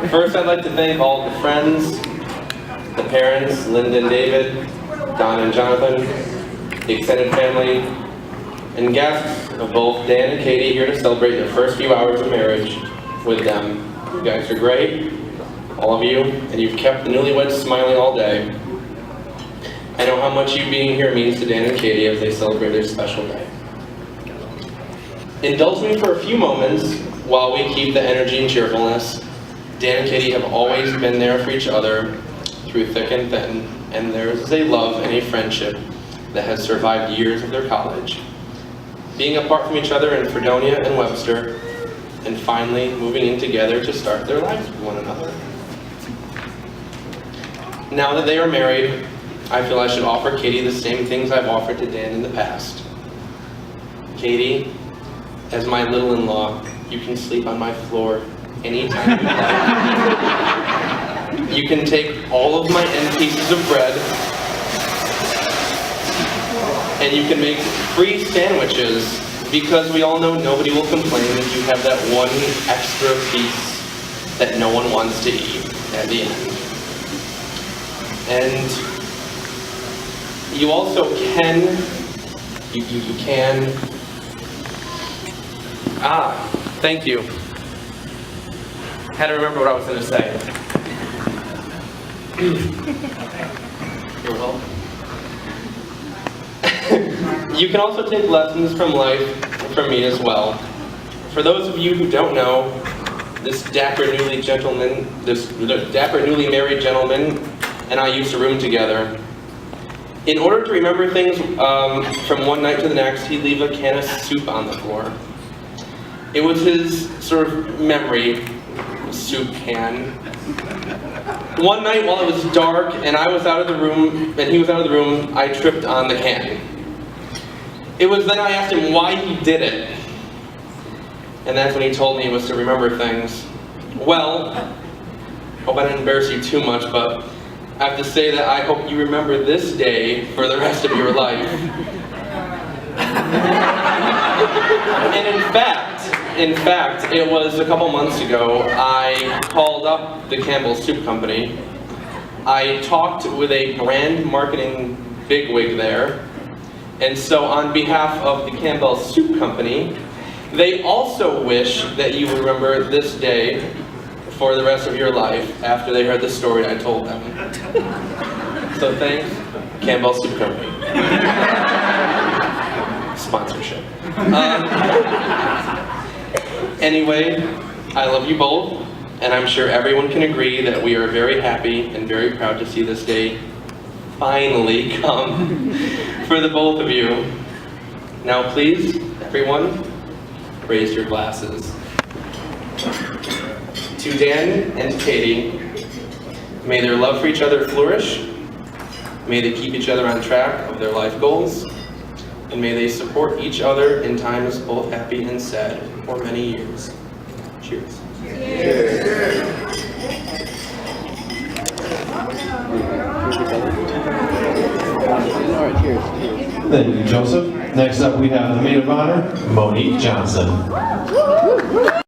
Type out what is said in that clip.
First, I'd like to thank all the friends, the parents, Linda and David, Donna and Jonathan, the extended family, and guests of both Dan and Katie here to celebrate their first few hours of marriage with them. You guys are great, all of you, and you've kept the newlyweds smiling all day. I know how much you being here means to Dan and Katie as they celebrate their special day. Indulge me for a few moments while we keep the energy and cheerfulness. Dan and Katie have always been there for each other through thick and thin, and there is a love and a friendship that has survived years of their college. Being apart from each other in Fredonia and Webster, and finally moving in together to start their lives with one another. Now that they are married, I feel I should offer Katie the same things I've offered to Dan in the past. Katie, as my little-in-law, you can sleep on my floor anytime you like. You can take all of my end pieces of bread, and you can make free sandwiches, because we all know nobody will complain if you have that one extra piece that no one wants to eat at the end. And you also can, thank you. Had to remember what I was going to say. You're welcome. You can also take lessons from life from me as well. For those of you who don't know, this dapper newly married gentleman and I used to room together. In order to remember things from one night to the next, he'd leave a can of soup on the floor. It was his sort of memory soup can. One night while it was dark and I was out of the room and he was out of the room, I tripped on the can. It was then I asked him why he did it. And that's when he told me it was to remember things. Well, hope I didn't embarrass you too much, but I have to say that I hope you remember this day for the rest of your life. And in fact, it was a couple months ago, I called up the Campbell Soup Company. I talked with a brand marketing bigwig there, and so on behalf of the Campbell Soup Company, they also wish that you remember this day for the rest of your life after they heard the story I told them. So thanks, Campbell Soup Company. Sponsorship. Anyway, I love you both, and I'm sure everyone can agree that we are very happy and very proud to see this day finally come for the both of you. Now please, everyone, raise your glasses. To Dan and to Katie, may their love for each other flourish, may they keep each other on track of their life goals, and may they support each other in times both happy and sad for many years. Cheers. Cheers. All right, cheers. Thank you, Joseph. Next up, we have the maid of honor, Monique Johnson.